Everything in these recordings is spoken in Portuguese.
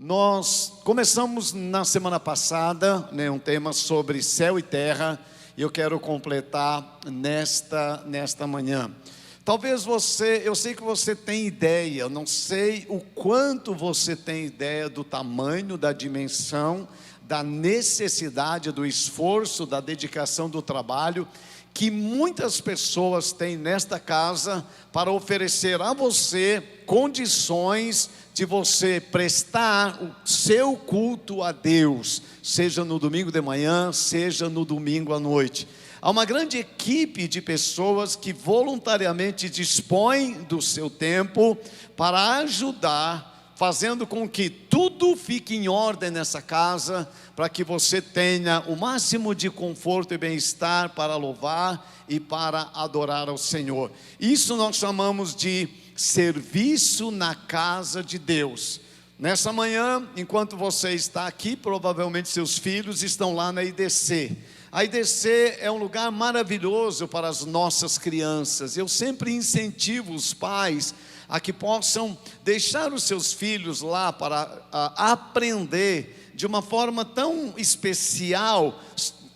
Nós começamos na semana passada, um tema sobre céu e terra, e eu quero completar nesta manhã. Talvez eu sei que você tem ideia, eu não sei o quanto você tem ideia do tamanho, da dimensão, da necessidade, do esforço, da dedicação do trabalho, que muitas pessoas têm nesta casa para oferecer a você condições de você prestar o seu culto a Deus, seja no domingo de manhã, seja no domingo à noite. Há uma grande equipe de pessoas que voluntariamente dispõem do seu tempo para ajudar, fazendo com que tudo fique em ordem nessa casa, para que você tenha o máximo de conforto e bem-estar para louvar e para adorar ao Senhor. Isso nós chamamos de serviço na casa de Deus. Nessa manhã, enquanto você está aqui, provavelmente seus filhos estão lá na IDC. A IDC é um lugar maravilhoso para as nossas crianças. Eu sempre incentivo os pais a que possam deixar os seus filhos lá para aprender de uma forma tão especial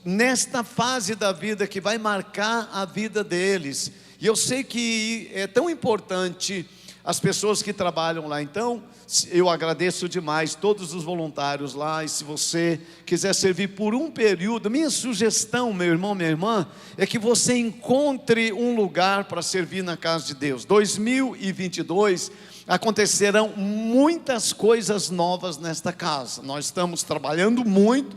nesta fase da vida que vai marcar a vida deles. E eu sei que é tão importante as pessoas que trabalham lá. Então, eu agradeço demais todos os voluntários lá. E se você quiser servir por um período, minha sugestão, meu irmão, minha irmã, é que você encontre um lugar para servir na casa de Deus. 2022 acontecerão muitas coisas novas nesta casa. Nós estamos trabalhando muito,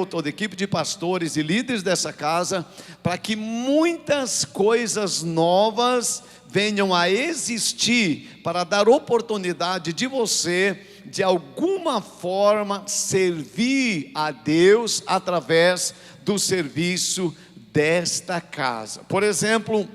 toda a equipe de pastores e líderes dessa casa, para que muitas coisas novas venham a existir, para dar oportunidade de você, de alguma forma, servir a Deus através do serviço desta casa. Por exemplo,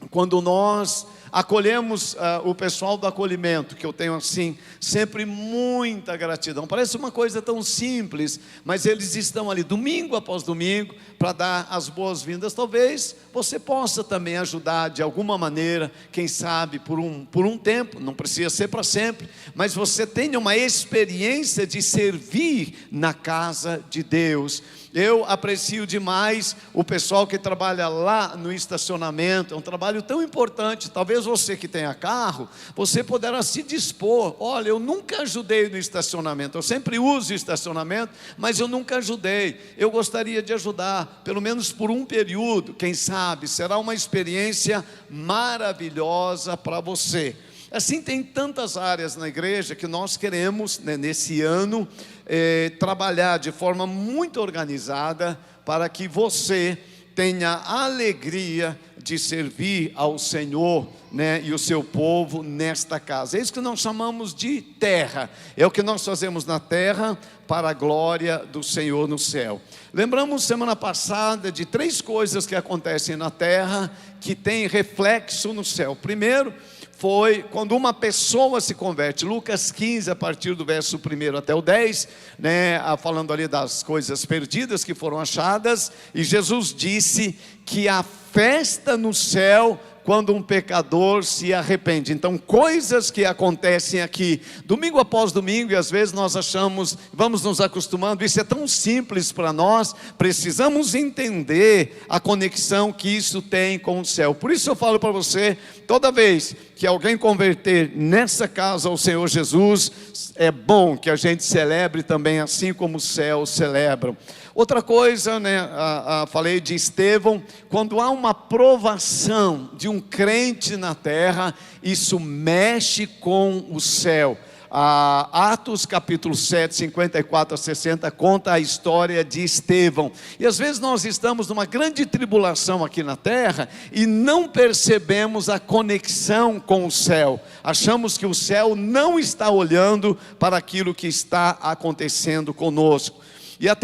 quando nós acolhemos o pessoal do acolhimento, que eu tenho assim, sempre muita gratidão. Parece uma coisa tão simples, mas eles estão ali domingo após domingo para dar as boas-vindas. Talvez você possa também ajudar de alguma maneira, quem sabe por um tempo, não precisa ser para sempre, mas você tenha uma experiência de servir na casa de Deus. Eu aprecio demais o pessoal que trabalha lá no estacionamento, é um trabalho tão importante. Talvez você que tenha carro, você poderá se dispor. Olha, eu nunca ajudei no estacionamento, eu sempre uso o estacionamento, mas eu nunca ajudei. Eu gostaria de ajudar, pelo menos por um período, quem sabe, será uma experiência maravilhosa para você. Assim, tem tantas áreas na igreja que nós queremos, nesse ano, trabalhar de forma muito organizada para que você tenha a alegria de servir ao Senhor, e o seu povo nesta casa. É isso que nós chamamos de terra, é o que nós fazemos na terra para a glória do Senhor no céu. Lembramos semana passada de 3 coisas que acontecem na terra que têm reflexo no céu. Primeiro, foi quando uma pessoa se converte. Lucas 15, a partir do verso 1 até o 10, falando ali das coisas perdidas que foram achadas, e Jesus disse que a festa no céu quando um pecador se arrepende. Então, coisas que acontecem aqui, domingo após domingo, e às vezes nós achamos, vamos nos acostumando, isso é tão simples para nós, precisamos entender a conexão que isso tem com o céu. Por isso eu falo para você, toda vez que alguém converter nessa casa ao Senhor Jesus, é bom que a gente celebre também assim como os céus celebram. Outra coisa, falei de Estevão, quando há uma provação de um crente na terra, isso mexe com o céu. Atos capítulo 7, 54 a 60, conta a história de Estevão. E às vezes nós estamos numa grande tribulação aqui na terra e não percebemos a conexão com o céu. Achamos que o céu não está olhando para aquilo que está acontecendo conosco. E o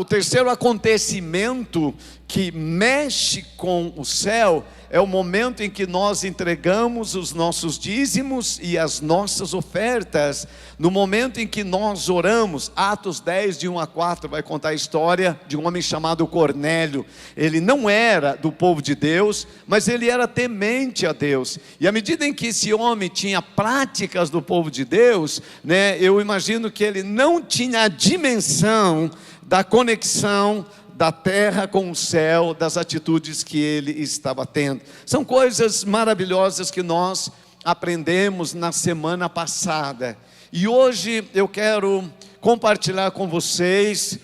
terceiro acontecimento que mexe com o céu é o momento em que nós entregamos os nossos dízimos e as nossas ofertas, no momento em que nós oramos. Atos 10, de 1 a 4, vai contar a história de um homem chamado Cornélio. Ele não era do povo de Deus, mas ele era temente a Deus, e à medida em que esse homem tinha práticas do povo de Deus, eu imagino que ele não tinha a dimensão da conexão da terra com o céu, das atitudes que ele estava tendo. São coisas maravilhosas que nós aprendemos na semana passada, e hoje eu quero compartilhar com vocês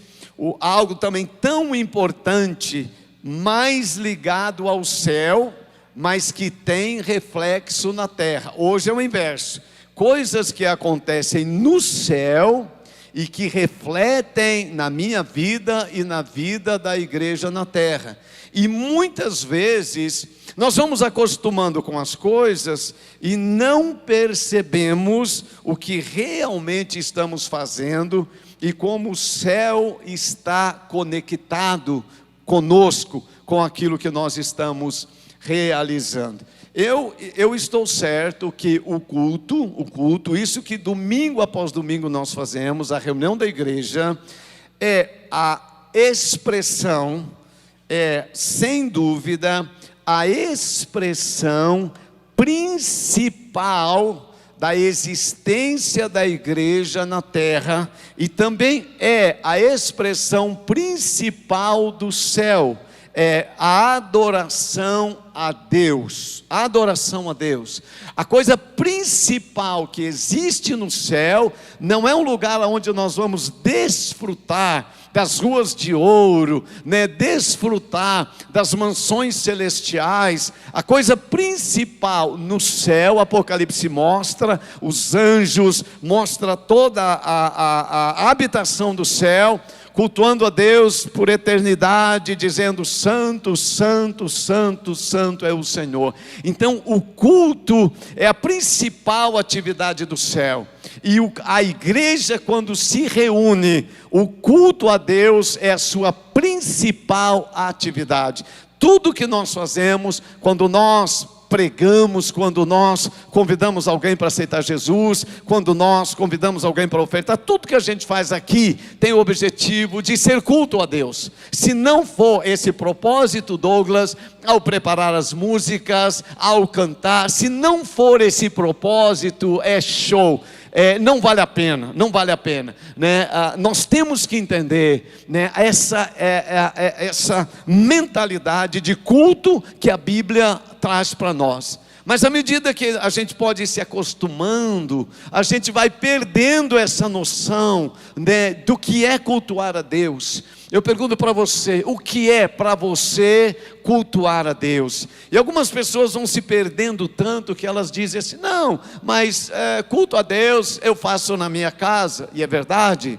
algo também tão importante, mais ligado ao céu, mas que tem reflexo na terra. Hoje é o inverso, coisas que acontecem no céu e que refletem na minha vida e na vida da igreja na terra. E muitas vezes nós vamos acostumando com as coisas e não percebemos o que realmente estamos fazendo e como o céu está conectado conosco, com aquilo que nós estamos realizando. Eu estou certo que o culto, isso que domingo após domingo nós fazemos, a reunião da igreja, é a expressão, sem dúvida, a expressão principal da existência da igreja na terra, e também é a expressão principal do céu. É a adoração a Deus. A adoração a Deus. A coisa principal que existe no céu não é um lugar onde nós vamos desfrutar das ruas de ouro, desfrutar das mansões celestiais. A coisa principal no céu, Apocalipse mostra os anjos, mostra toda a habitação do céu, cultuando a Deus por eternidade, dizendo: santo, santo, santo, santo é o Senhor. Então o culto é a principal atividade do céu, e a igreja, quando se reúne, o culto a Deus é a sua principal atividade. Tudo que nós fazemos, quando nós pregamos, quando nós convidamos alguém para aceitar Jesus, quando nós convidamos alguém para ofertar, tudo que a gente faz aqui tem o objetivo de ser culto a Deus. Se não for esse propósito, Douglas, ao preparar as músicas, ao cantar, se não for esse propósito, é show. Não vale a pena, não vale a pena, nós temos que entender, essa mentalidade de culto que a Bíblia traz para nós. Mas à medida que a gente pode ir se acostumando, a gente vai perdendo essa noção, do que é cultuar a Deus. Eu pergunto para você, o que é para você cultuar a Deus? E algumas pessoas vão se perdendo tanto que elas dizem assim: não, mas culto a Deus eu faço na minha casa, e é verdade,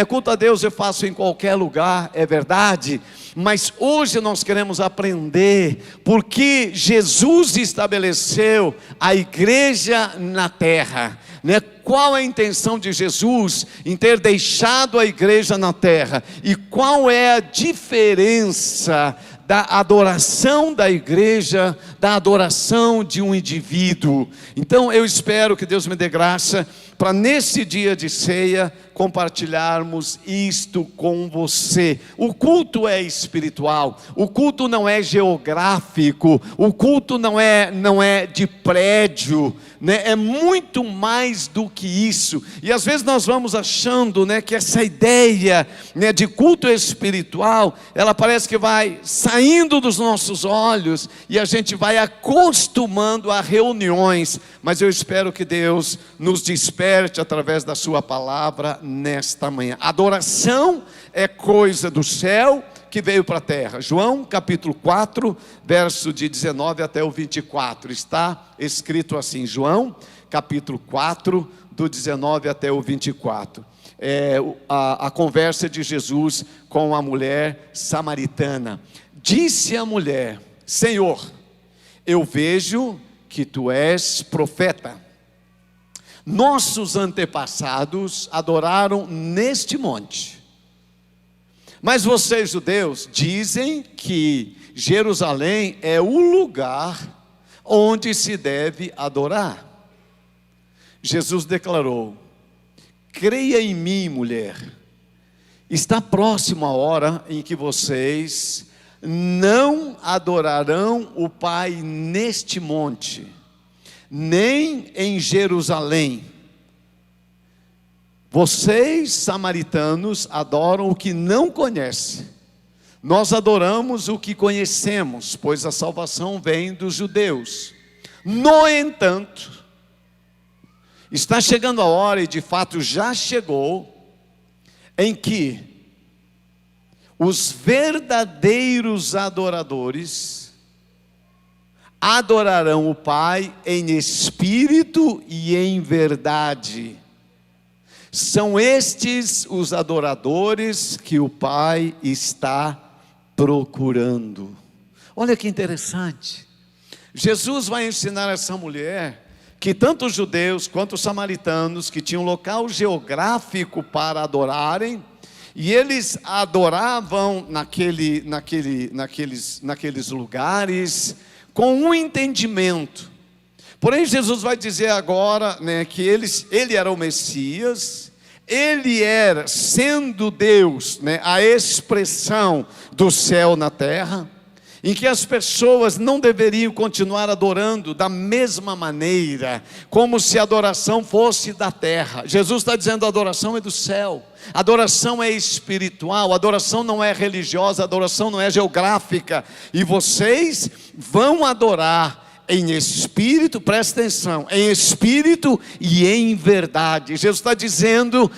culto a Deus eu faço em qualquer lugar, é verdade. Mas hoje nós queremos aprender porque Jesus estabeleceu a igreja na terra, Qual é a intenção de Jesus em ter deixado a igreja na terra? E qual é a diferença da adoração da igreja, da adoração de um indivíduo? Então eu espero que Deus me dê graça para nesse dia de ceia compartilharmos isto com você. O culto é espiritual, o culto não é geográfico, o culto não é de prédio, é muito mais do que isso. E às vezes nós vamos achando, que essa ideia, de culto espiritual, ela parece que vai saindo dos nossos olhos e a gente vai acostumando a reuniões. Mas eu espero que Deus nos desperte através da sua palavra nesta manhã. Adoração é coisa do céu que veio para a terra. João capítulo 4, verso de 19 até o 24, está escrito assim. João capítulo 4, do 19 até o 24. A conversa de Jesus com a mulher samaritana. Disse a mulher: Senhor, eu vejo que tu és profeta. Nossos antepassados adoraram neste monte, mas vocês, judeus, dizem que Jerusalém é o lugar onde se deve adorar. Jesus declarou: creia em mim, mulher, está próxima a hora em que vocês não adorarão o Pai neste monte, nem em Jerusalém. Vocês, samaritanos, adoram o que não conhecem. Nós adoramos o que conhecemos, pois a salvação vem dos judeus. No entanto, está chegando a hora, e de fato já chegou, em que os verdadeiros adoradores adorarão o Pai em espírito e em verdade. São estes os adoradores que o Pai está procurando. Olha que interessante. Jesus vai ensinar essa mulher que tanto os judeus quanto os samaritanos, que tinham local geográfico para adorarem, e eles adoravam naqueles lugares com um entendimento. Porém, Jesus vai dizer agora, que ele era o Messias, ele era, sendo Deus, a expressão do céu na terra, em que as pessoas não deveriam continuar adorando da mesma maneira, como se a adoração fosse da terra. Jesus está dizendo: a adoração é do céu, a adoração é espiritual, a adoração não é religiosa, a adoração não é geográfica, e vocês vão adorar em espírito, presta atenção, em espírito e em verdade. Jesus está dizendo,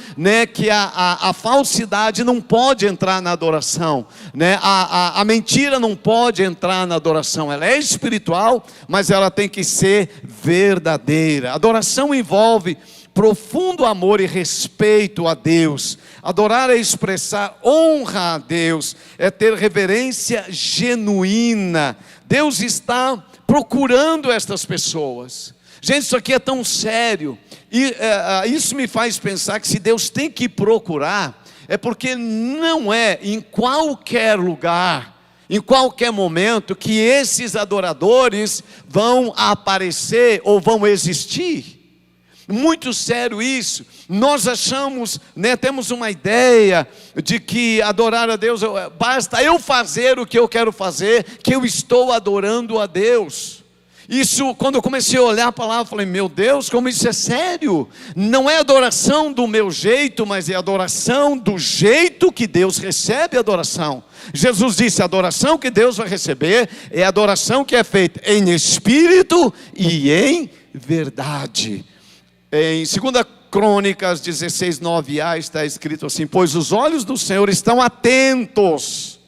que a falsidade não pode entrar na adoração, a mentira não pode entrar na adoração. Ela é espiritual, mas ela tem que ser verdadeira. Adoração envolve profundo amor e respeito a Deus. Adorar é expressar honra a Deus, é ter reverência genuína. Deus está procurando estas pessoas. Gente, isso aqui é tão sério, e isso me faz pensar que se Deus tem que procurar, é porque não é em qualquer lugar, em qualquer momento, que esses adoradores vão aparecer ou vão existir. Muito sério isso. Nós achamos, temos uma ideia de que adorar a Deus, basta eu fazer o que eu quero fazer, que eu estou adorando a Deus. Isso, quando eu comecei a olhar a palavra, eu falei: meu Deus, como isso é sério. Não é adoração do meu jeito, mas é adoração do jeito que Deus recebe a adoração. Jesus disse: a adoração que Deus vai receber é a adoração que é feita em espírito e em verdade. Em 2 Crônicas 16, 9a está escrito assim: pois os olhos do Senhor estão atentos.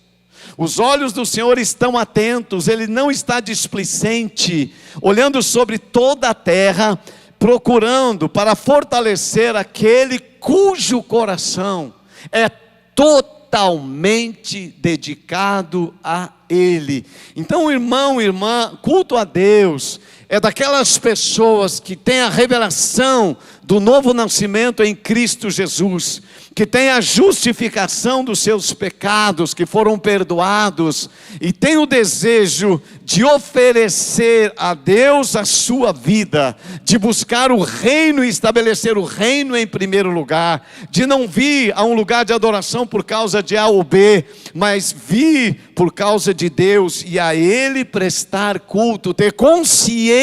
Os olhos do Senhor estão atentos, Ele não está displicente, olhando sobre toda a terra, procurando para fortalecer aquele cujo coração é totalmente dedicado a Ele. Então, irmão, irmã, culto a Deus é daquelas pessoas que têm a revelação do novo nascimento em Cristo Jesus, que tem a justificação dos seus pecados, que foram perdoados, e tem o desejo de oferecer a Deus a sua vida, de buscar o reino e estabelecer o reino em primeiro lugar, de não vir a um lugar de adoração por causa de A ou B, mas vir por causa de Deus e a Ele prestar culto, ter consciência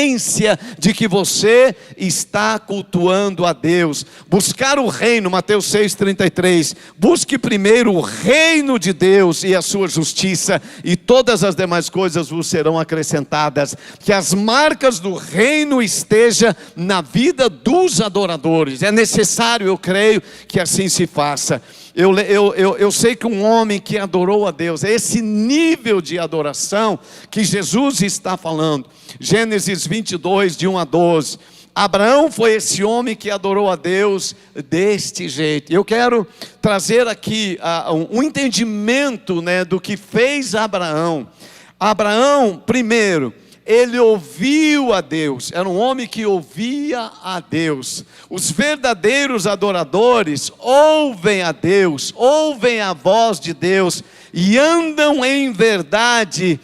de que você está cultuando a Deus, buscar o reino. Mateus 6,33, busque primeiro o reino de Deus e a sua justiça, e todas as demais coisas vos serão acrescentadas. Que as marcas do reino estejam na vida dos adoradores. É necessário, eu creio, que assim se faça. Eu sei que um homem que adorou a Deus, é esse nível de adoração que Jesus está falando. Gênesis 22, de 1 a 12. Abraão foi esse homem que adorou a Deus deste jeito. Eu quero trazer aqui um entendimento, do que fez Abraão. Abraão, primeiro, ele ouviu a Deus, era um homem que ouvia a Deus. Os verdadeiros adoradores ouvem a Deus, ouvem a voz de Deus e andam em verdade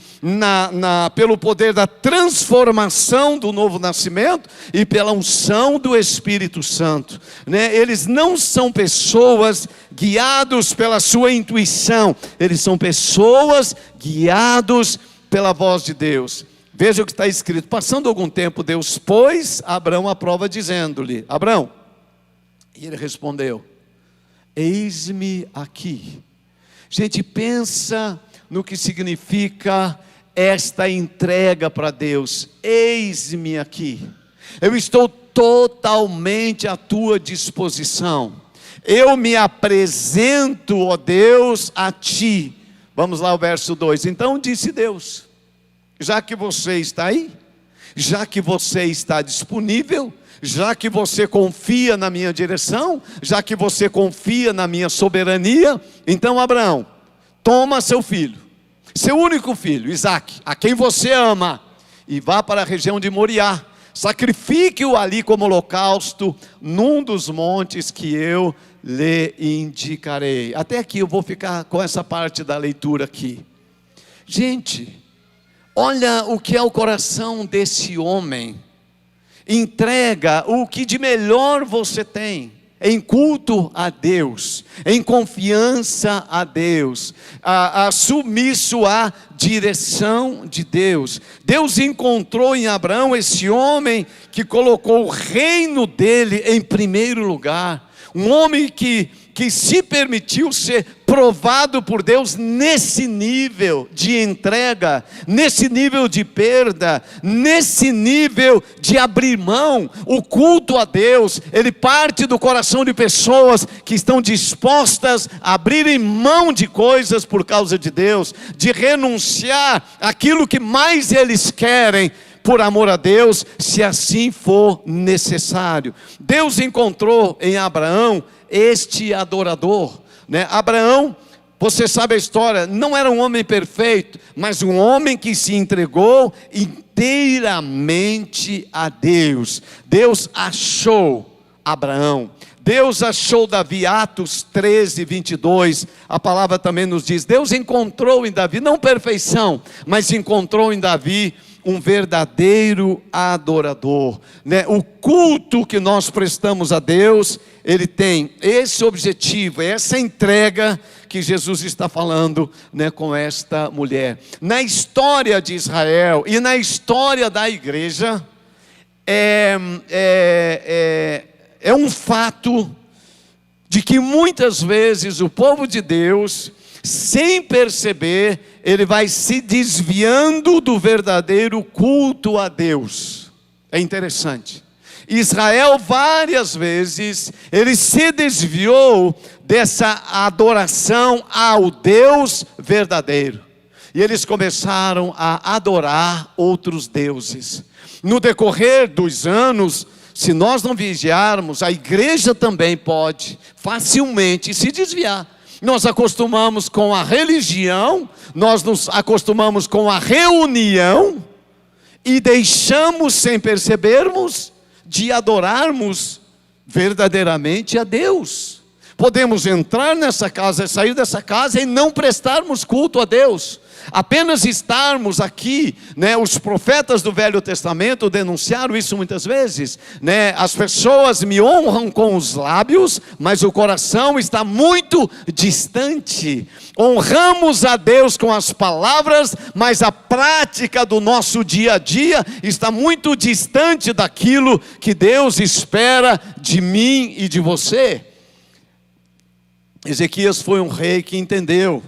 pelo poder da transformação do novo nascimento e pela unção do Espírito Santo, né? Eles não são pessoas guiados pela sua intuição, eles são pessoas guiados pela voz de Deus. Veja o que está escrito: passando algum tempo, Deus pôs Abraão à prova, dizendo-lhe: Abraão, e ele respondeu: eis-me aqui. Gente, pensa no que significa esta entrega para Deus. Eis-me aqui, eu estou totalmente à tua disposição, eu me apresento, ó Deus, a ti. Vamos lá, o verso 2. Então disse Deus: já que você está aí, já que você está disponível, já que você confia na minha direção, já que você confia na minha soberania, então Abraão, toma seu filho, seu único filho, Isaque, a quem você ama, e vá para a região de Moriá, sacrifique-o ali como holocausto, num dos montes que eu lhe indicarei. Até aqui eu vou ficar com essa parte da leitura aqui. Gente, olha o que é o coração desse homem. Entrega o que de melhor você tem, em culto a Deus, em confiança a Deus, submisso à direção de Deus. Deus encontrou em Abraão esse homem que colocou o reino dele em primeiro lugar, um homem que se permitiu ser provado por Deus nesse nível de entrega, nesse nível de perda, nesse nível de abrir mão. O culto a Deus, ele parte do coração de pessoas que estão dispostas a abrirem mão de coisas por causa de Deus, de renunciar àquilo que mais eles querem, por amor a Deus, se assim for necessário. Deus encontrou em Abraão este adorador, né? Abraão, você sabe a história, não era um homem perfeito, mas um homem que se entregou inteiramente a Deus. Deus achou Abraão, Deus achou Davi. Atos 13, 22, a palavra também nos diz, Deus encontrou em Davi, não perfeição, mas encontrou em Davi um verdadeiro adorador, né? O culto que nós prestamos a Deus, ele tem esse objetivo, essa entrega que Jesus está falando, né, com esta mulher. Na história de Israel e na história da igreja, é um fato de que muitas vezes o povo de Deus, sem perceber, ele vai se desviando do verdadeiro culto a Deus. É interessante. Israel várias vezes, ele se desviou dessa adoração ao Deus verdadeiro. E eles começaram a adorar outros deuses. No decorrer dos anos, se nós não vigiarmos, a igreja também pode facilmente se desviar. Nós acostumamos com a religião, nós nos acostumamos com a reunião e deixamos, sem percebermos, de adorarmos verdadeiramente a Deus. Podemos entrar nessa casa, sair dessa casa e não prestarmos culto a Deus. Apenas estarmos aqui, né? Os profetas do Velho Testamento denunciaram isso muitas vezes, né? As pessoas me honram com os lábios, mas o coração está muito distante. Honramos a Deus com as palavras, mas a prática do nosso dia a dia está muito distante daquilo que Deus espera de mim e de você. Ezequias foi um rei que entendeu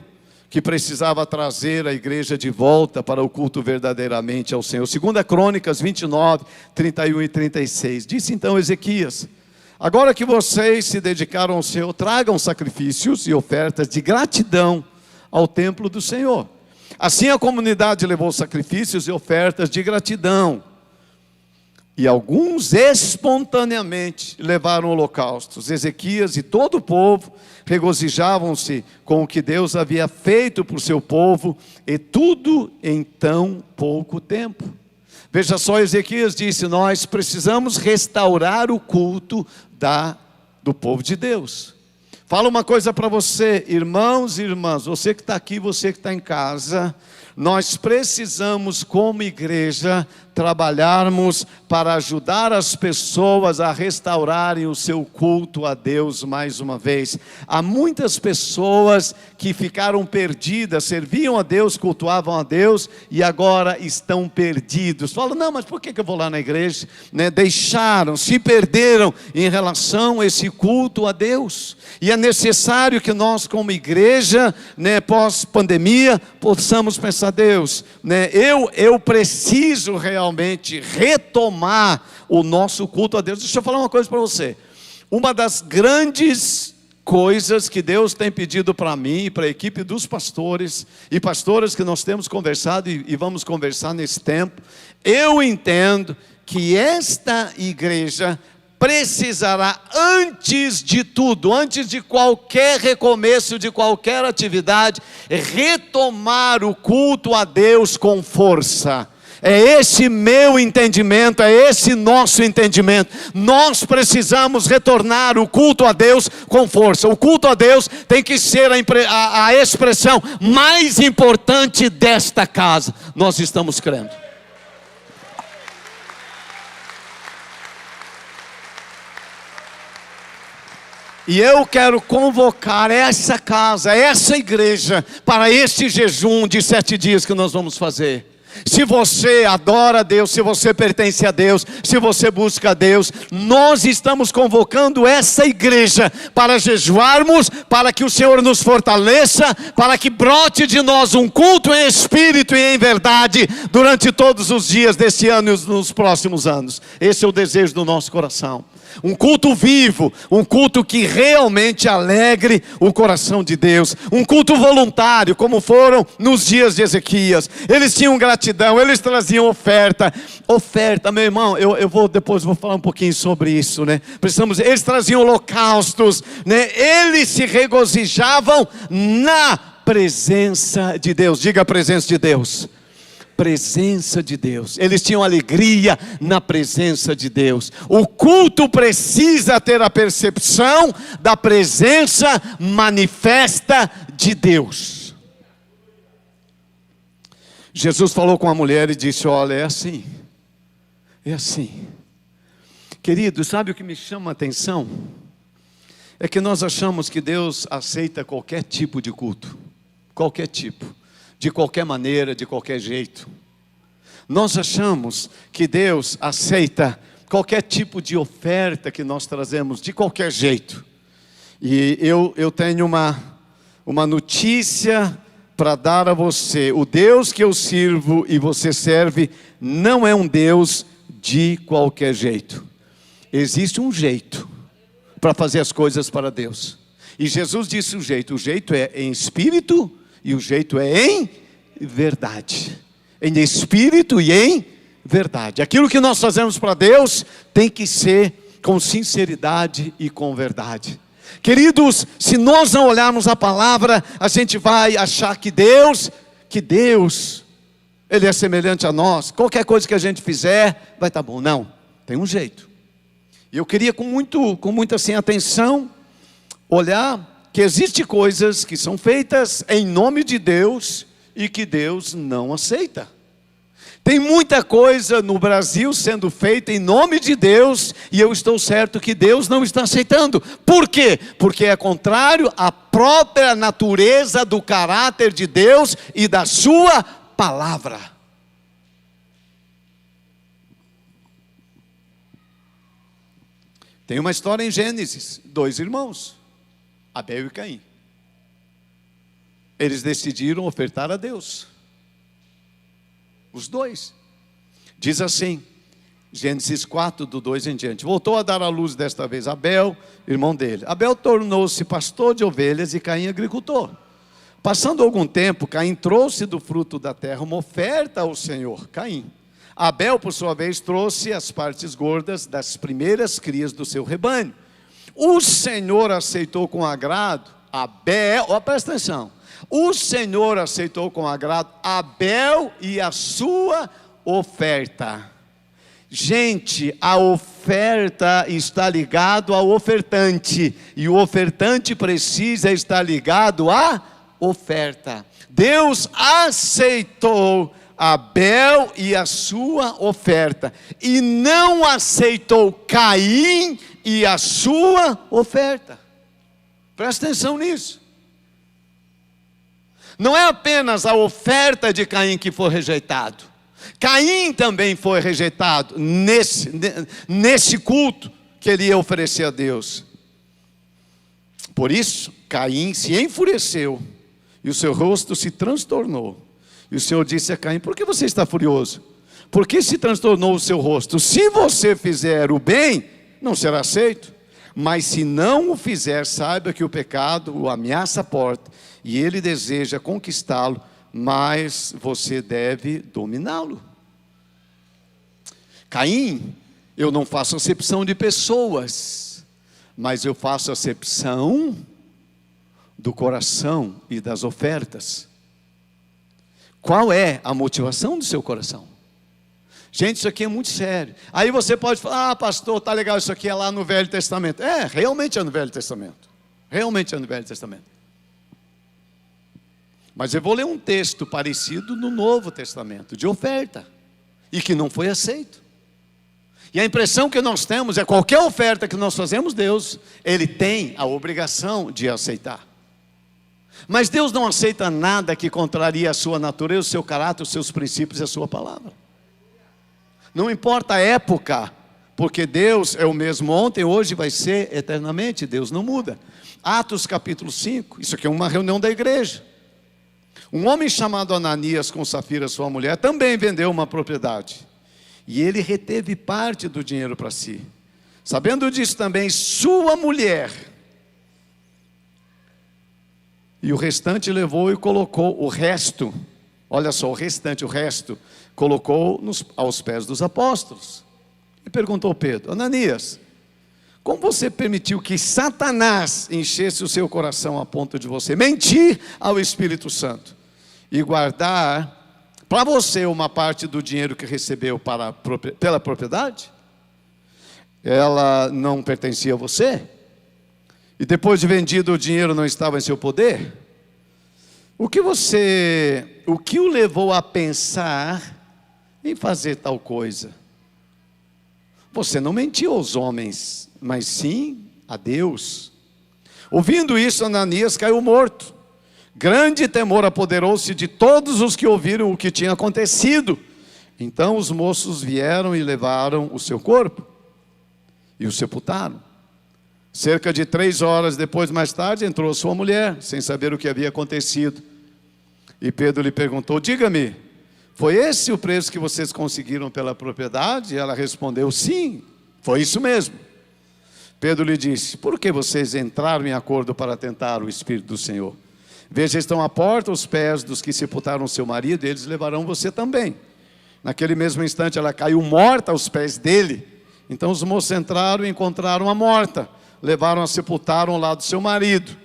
que precisava trazer a igreja de volta para o culto verdadeiramente ao Senhor. 2 Crônicas 29, 31 e 36. Disse então Ezequias: agora que vocês se dedicaram ao Senhor, tragam sacrifícios e ofertas de gratidão ao templo do Senhor. Assim a comunidade levou sacrifícios e ofertas de gratidão. E alguns espontaneamente levaram holocaustos. Ezequias e todo o povo regozijavam-se com o que Deus havia feito por seu povo, e tudo em tão pouco tempo. Veja só, Ezequias disse: nós precisamos restaurar o culto do povo de Deus. Fala uma coisa para você, irmãos e irmãs, você que está aqui, você que está em casa, nós precisamos, como igreja, trabalharmos para ajudar as pessoas a restaurarem o seu culto a Deus mais uma vez. Há muitas pessoas que ficaram perdidas, serviam a Deus, cultuavam a Deus e agora estão perdidos. Falam: não, mas por que eu vou lá na igreja? Deixaram, se perderam em relação a esse culto a Deus. E é necessário que nós, como igreja, pós-pandemia, possamos pensar: Deus, eu preciso realmente retomar o nosso culto a Deus. Deixa eu falar uma coisa para você. Uma das grandes coisas que Deus tem pedido para mim e para a equipe dos pastores e pastoras que nós temos conversado e vamos conversar nesse tempo, eu entendo que esta igreja precisará, antes de tudo, antes de qualquer recomeço, de qualquer atividade, retomar o culto a Deus com força. É esse meu entendimento, é esse nosso entendimento. Nós precisamos retornar o culto a Deus com força. O culto a Deus tem que ser a expressão mais importante desta casa. Nós estamos crendo. E eu quero convocar essa casa, essa igreja, para este jejum de 7 dias que nós vamos fazer. Se você adora a Deus, se você pertence a Deus, se você busca a Deus, nós estamos convocando essa igreja para jejuarmos, para que o Senhor nos fortaleça, para que brote de nós um culto em espírito e em verdade durante todos os dias desse ano e nos próximos anos. Esse é o desejo do nosso coração. Um culto vivo, um culto que realmente alegre o coração de Deus, um culto voluntário, como foram nos dias de Ezequias. Eles tinham gratidão, eles traziam oferta, meu irmão, depois vou falar um pouquinho sobre isso, eles traziam holocaustos, eles se regozijavam na presença de Deus. Diga: a presença de Deus. Presença de Deus. Eles tinham alegria na presença de Deus. O culto precisa ter a percepção da presença manifesta de Deus. Jesus falou com a mulher e disse: olha, é assim. Querido, sabe o que me chama a atenção? É que nós achamos que Deus aceita qualquer tipo de culto. Qualquer tipo. De qualquer maneira, de qualquer jeito. Nós achamos que Deus aceita qualquer tipo de oferta que nós trazemos, de qualquer jeito. E eu tenho uma notícia para dar a você. O Deus que eu sirvo e você serve não é um Deus de qualquer jeito. Existe um jeito para fazer as coisas para Deus. E Jesus disse o jeito é em espírito e o jeito é em verdade. Em espírito e em verdade. Aquilo que nós fazemos para Deus tem que ser com sinceridade e com verdade. Queridos, se nós não olharmos a palavra, a gente vai achar que Deus, Ele é semelhante a nós. Qualquer coisa que a gente fizer, vai estar bom. Não, tem um jeito. E eu queria com muita assim, atenção, olhar que existem coisas que são feitas em nome de Deus e que Deus não aceita. Tem muita coisa no Brasil sendo feita em nome de Deus e eu estou certo que Deus não está aceitando. Por quê? Porque é contrário à própria natureza do caráter de Deus e da sua palavra. Tem uma história em Gênesis, 2 irmãos, Abel e Caim. Eles decidiram ofertar a Deus. Os dois. Diz assim, Gênesis 4, do 2 em diante. Voltou a dar à luz desta vez Abel, irmão dele. Abel tornou-se pastor de ovelhas e Caim agricultor. Passando algum tempo, Caim trouxe do fruto da terra uma oferta ao Senhor, Caim. Abel, por sua vez, trouxe as partes gordas das primeiras crias do seu rebanho. O Senhor aceitou com agrado Abel, presta atenção. O Senhor aceitou com agrado Abel e a sua oferta. Gente, a oferta está ligado ao ofertante, e o ofertante precisa estar ligado à oferta. Deus aceitou Abel e a sua oferta, e não aceitou Caim e a sua oferta. Presta atenção nisso. Não é apenas a oferta de Caim que foi rejeitado. Caim também foi rejeitado nesse culto que ele ia oferecer a Deus. Por isso, Caim se enfureceu e o seu rosto se transtornou. E o Senhor disse a Caim: por que você está furioso? Por que se transtornou o seu rosto? Se você fizer o bem, não será aceito. Mas se não o fizer, saiba que o pecado o ameaça a porta, e ele deseja conquistá-lo, mas você deve dominá-lo. Caim, eu não faço acepção de pessoas, mas eu faço acepção do coração e das ofertas. Qual é a motivação do seu coração? Gente, isso aqui é muito sério. Aí você pode falar: ah, pastor, tá legal, isso aqui é lá no Velho Testamento. É, realmente é no Velho Testamento. Realmente é no Velho Testamento. Mas eu vou ler um texto parecido no Novo Testamento, de oferta, e que não foi aceito. E a impressão que nós temos é: qualquer oferta que nós fazemos, Deus, Ele tem a obrigação de aceitar. Mas Deus não aceita nada que contraria a sua natureza, o seu caráter, os seus princípios e a sua palavra. Não importa a época, porque Deus é o mesmo ontem, hoje, vai ser eternamente. Deus não muda. Atos capítulo 5, isso aqui é uma reunião da igreja. Um homem chamado Ananias, com Safira, sua mulher, também vendeu uma propriedade, e ele reteve parte do dinheiro para si. Sabendo disso também, sua mulher, e o restante levou e colocou o resto, olha só, o resto, colocou aos pés dos apóstolos. E perguntou Pedro: Ananias, como você permitiu que Satanás enchesse o seu coração a ponto de você mentir ao Espírito Santo e guardar para você uma parte do dinheiro que recebeu pela propriedade? Ela não pertencia a você? E depois de vendido o dinheiro não estava em seu poder? O que o levou a pensar em fazer tal coisa? Você não mentiu aos homens, mas sim a Deus. Ouvindo isso, Ananias caiu morto. Grande temor apoderou-se de todos os que ouviram o que tinha acontecido. Então os moços vieram e levaram o seu corpo e o sepultaram. Cerca de 3 horas depois, mais tarde, entrou sua mulher, sem saber o que havia acontecido. E Pedro lhe perguntou: diga-me, foi esse o preço que vocês conseguiram pela propriedade? E ela respondeu: sim, foi isso mesmo. Pedro lhe disse: por que vocês entraram em acordo para tentar o Espírito do Senhor? Veja, estão à porta os pés dos que sepultaram seu marido, e eles levarão você também. Naquele mesmo instante ela caiu morta aos pés dele. Então os moços entraram e encontraram-a morta, levaram-a, sepultaram ao lado do seu marido.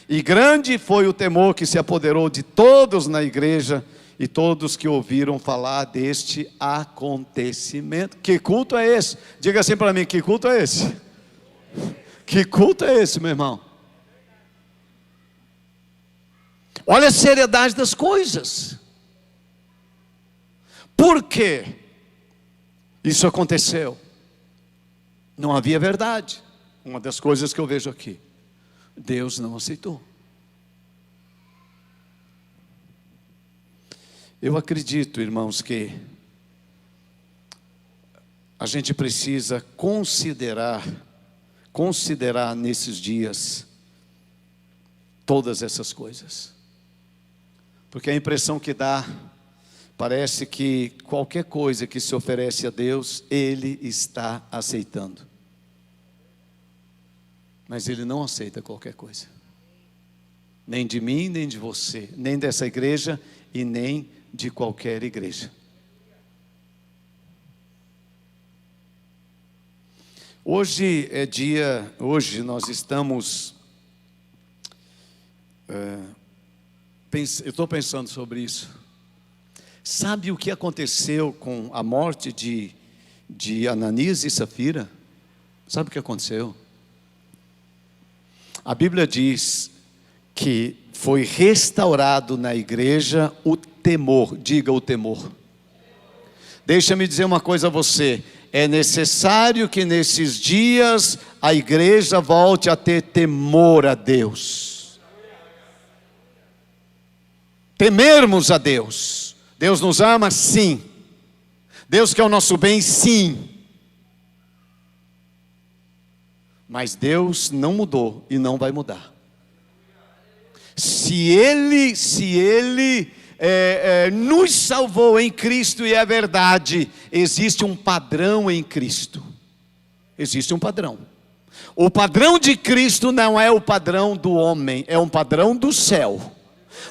E grande foi o temor que se apoderou de todos na igreja, e todos que ouviram falar deste acontecimento. Que culto é esse? Diga assim para mim: que culto é esse? Que culto é esse, meu irmão? Olha a seriedade das coisas. Por que isso aconteceu? Não havia verdade. Uma das coisas que eu vejo aqui: Deus não aceitou. Eu acredito, irmãos, que a gente precisa considerar nesses dias todas essas coisas. Porque a impressão que dá, parece que qualquer coisa que se oferece a Deus, Ele está aceitando. Mas Ele não aceita qualquer coisa. Nem de mim, nem de você, nem dessa igreja e nem de qualquer igreja. Hoje nós estamos, eu estou pensando sobre isso. Sabe o que aconteceu com a morte de Ananias e Safira? Sabe o que aconteceu? A Bíblia diz que foi restaurado na igreja o temor. Diga o temor. Deixa-me dizer uma coisa a você. É necessário que nesses dias a igreja volte a ter temor a Deus. Temermos a Deus. Deus nos ama, sim. Deus quer o nosso bem, sim. Mas Deus não mudou e não vai mudar. Se Ele nos salvou em Cristo, e é verdade, existe um padrão em Cristo. Existe um padrão. O padrão de Cristo não é o padrão do homem, é um padrão do céu.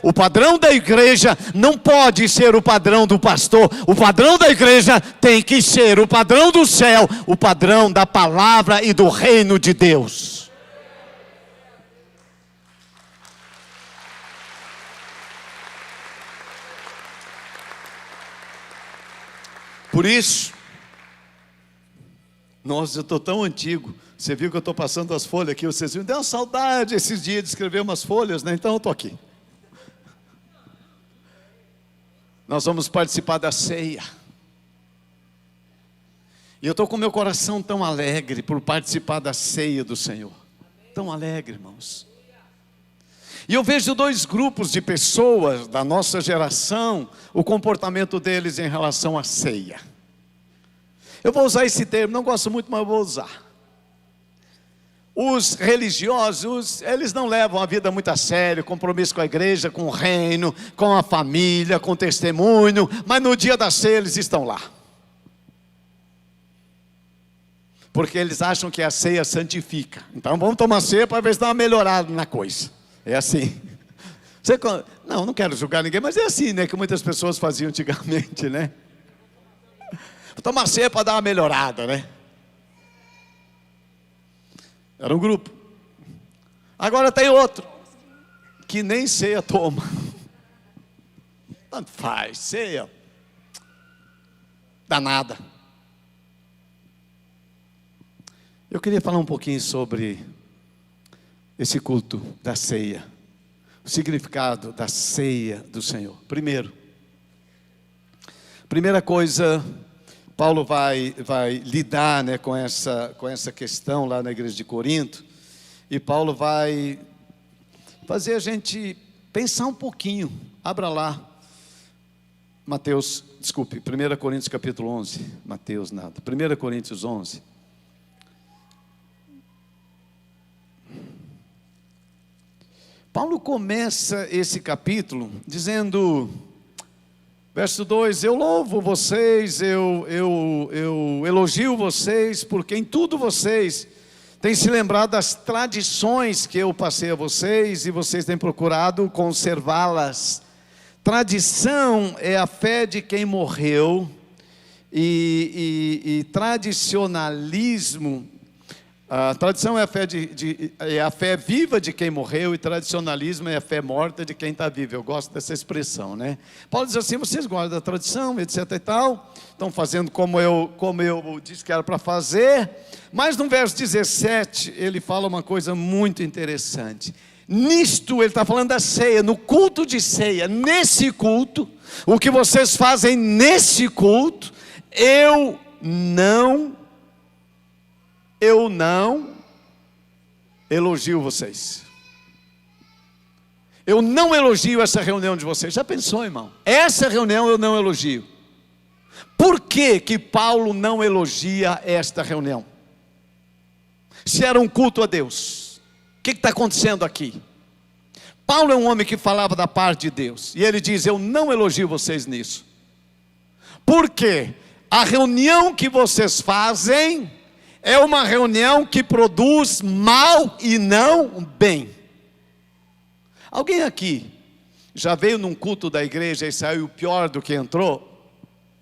O padrão da igreja não pode ser o padrão do pastor. O padrão da igreja tem que ser o padrão do céu, o padrão da palavra e do reino de Deus. Por isso, nossa, eu estou tão antigo. Você viu que eu estou passando as folhas aqui. Vocês me deu uma saudade esses dias de escrever umas folhas, né? Então eu estou aqui. Nós vamos participar da ceia. E eu estou com meu coração tão alegre por participar da ceia do Senhor. Tão alegre, irmãos. E eu vejo dois grupos de pessoas da nossa geração, o comportamento deles em relação à ceia. Eu vou usar esse termo, não gosto muito, mas eu vou usar. Os religiosos, eles não levam a vida muito a sério, compromisso com a igreja, com o reino, com a família, com o testemunho, mas no dia da ceia eles estão lá. Porque eles acham que a ceia santifica. Então vamos tomar ceia para ver se dá uma melhorada na coisa. É assim. Não quero julgar ninguém, mas é assim, né? Que muitas pessoas faziam antigamente, né? Vou tomar ceia para dar uma melhorada, né? Era um grupo. Agora tem outro que nem ceia toma. Tanto faz, ceia dá nada. Eu queria falar um pouquinho sobre esse culto da ceia, o significado da ceia do Senhor. Primeira coisa, Paulo vai lidar, né, com essa questão lá na igreja de Corinto, e Paulo vai fazer a gente pensar um pouquinho. Abra lá, 1 Coríntios capítulo 11, 1 Coríntios 11. Paulo começa esse capítulo dizendo, verso 2, eu louvo vocês, eu elogio vocês, porque em tudo vocês têm se lembrado das tradições que eu passei a vocês, e vocês têm procurado conservá-las. Tradição é a fé de quem morreu, e tradicionalismo, a tradição é a fé viva de quem morreu, e tradicionalismo é a fé morta de quem está vivo. Eu gosto dessa expressão, né? Paulo diz assim, vocês guardam a tradição, etc e tal, estão fazendo como eu disse que era para fazer, mas no verso 17, ele fala uma coisa muito interessante. Nisto, ele está falando da ceia, no culto de ceia, nesse culto, o que vocês fazem nesse culto, eu não elogio vocês. Eu não elogio essa reunião de vocês. Já pensou, irmão? Essa reunião eu não elogio. Por que Paulo não elogia esta reunião? Se era um culto a Deus, o que está acontecendo aqui? Paulo é um homem que falava da parte de Deus, e ele diz, eu não elogio vocês nisso. Por quê? A reunião que vocês fazem é uma reunião que produz mal e não bem. Alguém aqui já veio num culto da igreja e saiu pior do que entrou?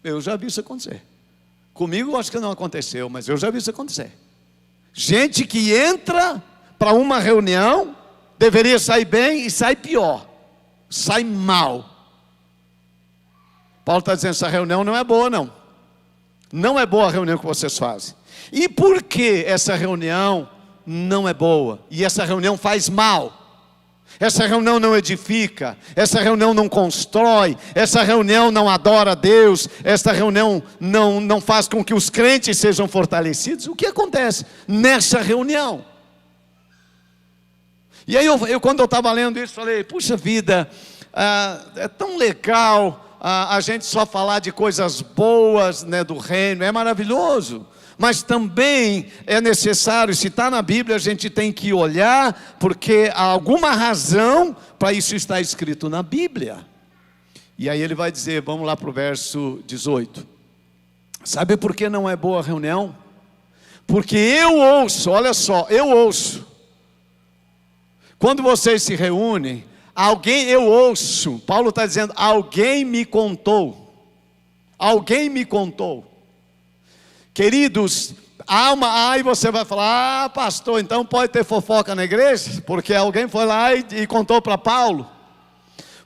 Eu já vi isso acontecer. Comigo acho que não aconteceu, mas eu já vi isso acontecer. Gente que entra para uma reunião, deveria sair bem e sai pior, sai mal. Paulo está dizendo, essa reunião não é boa não. Não é boa a reunião que vocês fazem. E por que essa reunião não é boa? E essa reunião faz mal? Essa reunião não edifica, essa reunião não constrói, essa reunião não adora a Deus, essa reunião não faz com que os crentes sejam fortalecidos. O que acontece nessa reunião? E aí quando eu estava lendo isso, falei, puxa vida, é tão legal a gente só falar de coisas boas, né, do reino, é maravilhoso. Mas também é necessário, se está na Bíblia, a gente tem que olhar, porque há alguma razão para isso estar escrito na Bíblia. E aí ele vai dizer, vamos lá para o verso 18. Sabe por que não é boa a reunião? Porque eu ouço, olha só, eu ouço. Quando vocês se reúnem, eu ouço, Paulo está dizendo, alguém me contou. Alguém me contou. Queridos, aí você vai falar, pastor, então pode ter fofoca na igreja? Porque alguém foi lá e contou para Paulo.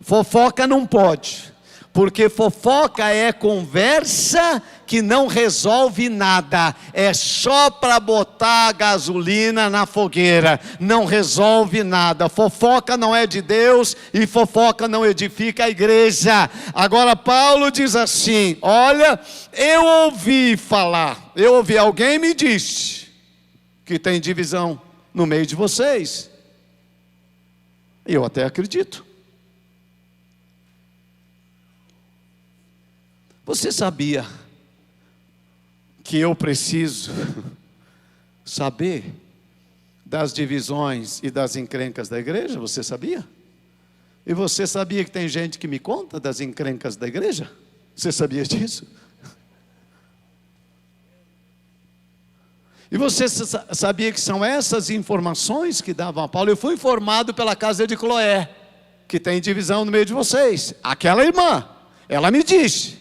Fofoca não pode, porque fofoca é conversa que não resolve nada, é só para botar gasolina na fogueira, não resolve nada. Fofoca não é de Deus e fofoca não edifica a igreja. Agora Paulo diz assim, olha, eu ouvi falar, alguém me disse que tem divisão no meio de vocês. Eu até acredito. Você sabia que eu preciso saber das divisões e das encrencas da igreja? Você sabia? E você sabia que tem gente que me conta das encrencas da igreja? Você sabia disso? E você sabia que são essas informações que davam a Paulo? Eu fui informado pela casa de Cloé, que tem divisão no meio de vocês. Aquela irmã, ela me disse.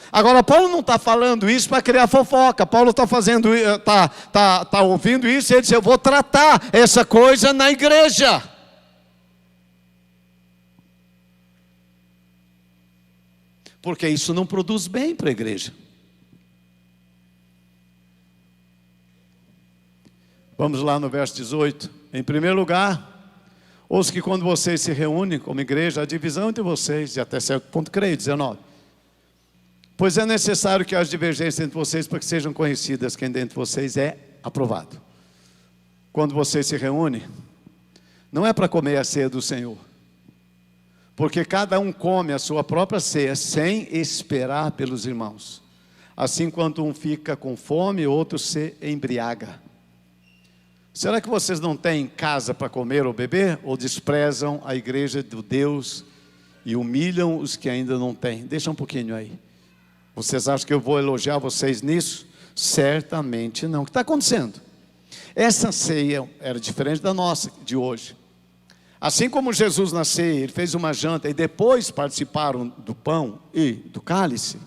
Agora Paulo não está falando isso para criar fofoca. Paulo está tá ouvindo isso e ele diz, eu vou tratar essa coisa na igreja. Porque isso não produz bem para a igreja. Vamos lá no verso 18. Em primeiro lugar, ouço que quando vocês se reúnem como igreja, há divisão entre vocês, e até certo ponto creio, 19. Pois é necessário que haja divergência entre vocês para que sejam conhecidas quem dentre vocês é aprovado. Quando vocês se reúnem, não é para comer a ceia do Senhor, porque cada um come a sua própria ceia sem esperar pelos irmãos. Assim, quando um fica com fome, outro se embriaga. Será que vocês não têm casa para comer ou beber? Ou desprezam a igreja do Deus e humilham os que ainda não têm? Deixa um pouquinho aí. Vocês acham que eu vou elogiar vocês nisso? Certamente não. O que está acontecendo? Essa ceia era diferente da nossa, de hoje. Assim como Jesus na ceia, ele fez uma janta e depois participaram do pão e do cálice,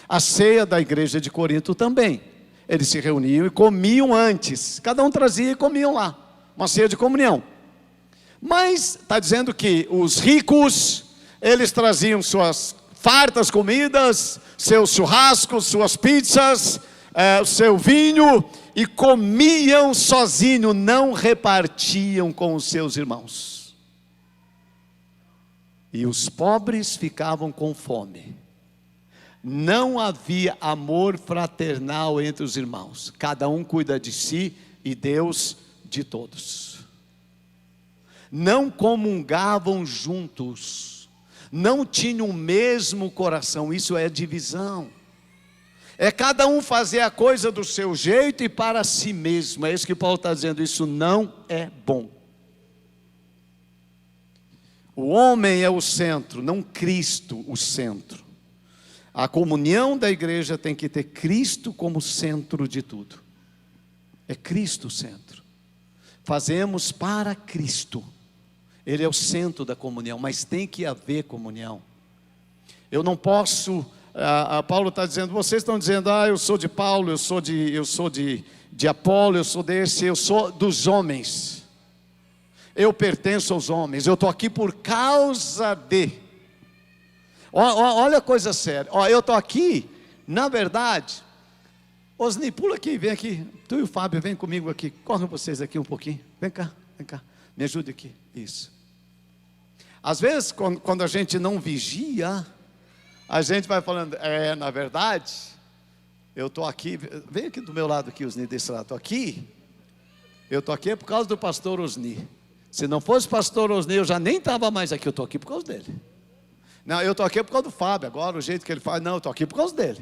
a ceia da igreja de Corinto também. Eles se reuniam e comiam antes. Cada um trazia e comiam lá. Uma ceia de comunhão. Mas está dizendo que os ricos, eles traziam suas fartas comidas, seus churrascos, suas pizzas, o seu vinho, e comiam sozinho, não repartiam com os seus irmãos. E os pobres ficavam com fome. Não havia amor fraternal entre os irmãos. Cada um cuida de si e Deus de todos. Não comungavam juntos. Não tinham o mesmo coração. Isso é divisão. É cada um fazer a coisa do seu jeito e para si mesmo. É isso que Paulo está dizendo. Isso não é bom. O homem é o centro, não Cristo o centro. A comunhão da igreja tem que ter Cristo como centro de tudo. É Cristo o centro. Fazemos para Cristo. Ele é o centro da comunhão, mas tem que haver comunhão. Eu não posso, Paulo está dizendo, vocês estão dizendo, eu sou de Paulo, eu sou de Apolo, eu sou desse, eu sou dos homens. eu pertenço aos homens, eu estou aqui por causa de. Olha a coisa séria, eu estou aqui, na verdade. Osni, pula aqui, vem aqui, tu e o Fábio, vem comigo aqui, correm vocês aqui um pouquinho, vem cá, me ajude aqui, isso. Às vezes, quando a gente não vigia, a gente vai falando, na verdade, eu estou aqui, vem aqui do meu lado aqui, Osni, desse lado, eu estou aqui por causa do pastor Osni. Se não fosse pastor Osni, eu já nem estava mais aqui, eu estou aqui por causa dele. Não, eu estou aqui por causa do Fábio, agora o jeito que ele faz, não, eu estou aqui por causa dele.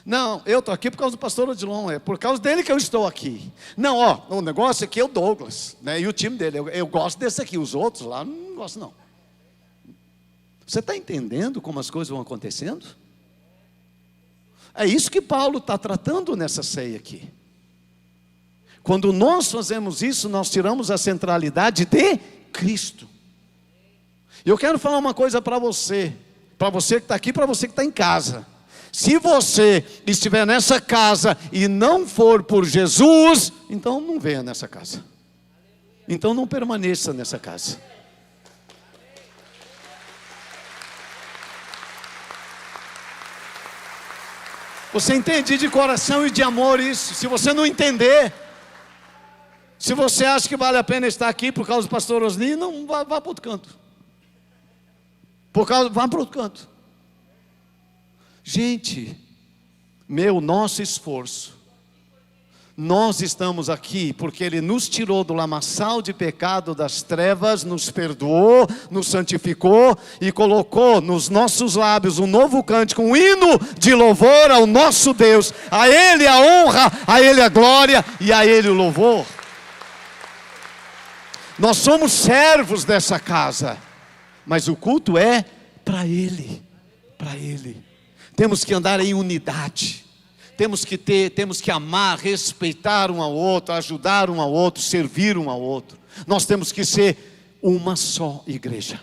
Não, eu estou aqui por causa do pastor Odilon, é por causa dele que eu estou aqui. Não, o negócio aqui é o Douglas, né, e o time dele, eu gosto desse aqui, os outros lá não gosto não. Você está entendendo como as coisas vão acontecendo? É isso que Paulo está tratando nessa ceia aqui. Quando nós fazemos isso, nós tiramos a centralidade de Cristo. E eu quero falar uma coisa para você que está aqui, para você que está em casa. Se você estiver nessa casa e não for por Jesus, então não venha nessa casa. Então não permaneça nessa casa. Você entende de coração e de amor isso? Se você não entender, se você acha que vale a pena estar aqui por causa do pastor Osni, não vá para outro canto. Vá para outro canto. Gente, nosso esforço, nós estamos aqui porque Ele nos tirou do lamaçal de pecado das trevas, nos perdoou, nos santificou e colocou nos nossos lábios um novo cântico, um hino de louvor ao nosso Deus. A Ele a honra, a Ele a glória e a Ele o louvor. Nós somos servos dessa casa, mas o culto é para Ele, para Ele. Temos que andar em unidade, temos que amar, respeitar um ao outro, ajudar um ao outro, servir um ao outro. Nós temos que ser uma só igreja.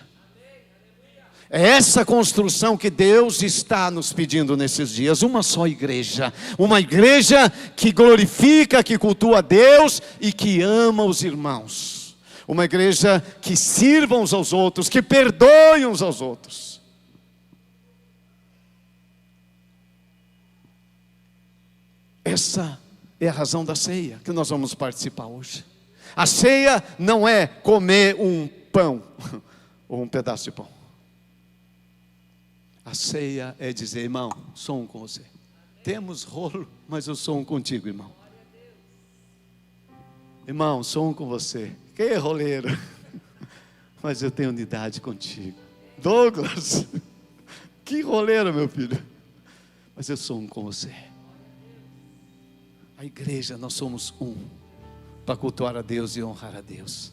É essa construção que Deus está nos pedindo nesses dias, uma só igreja. Uma igreja que glorifica, que cultua a Deus e que ama os irmãos. Uma igreja que sirva uns aos outros, que perdoe uns aos outros. Essa é a razão da ceia que nós vamos participar hoje. A ceia não é comer um pão ou um pedaço de pão. A ceia é dizer, irmão, sou um com você. Temos rolo, mas eu sou um contigo, irmão. Irmão, sou um com você. Que roleiro. Mas eu tenho unidade contigo. Douglas, que roleiro, meu filho. Mas eu sou um com você. A igreja, nós somos um, para cultuar a Deus e honrar a Deus.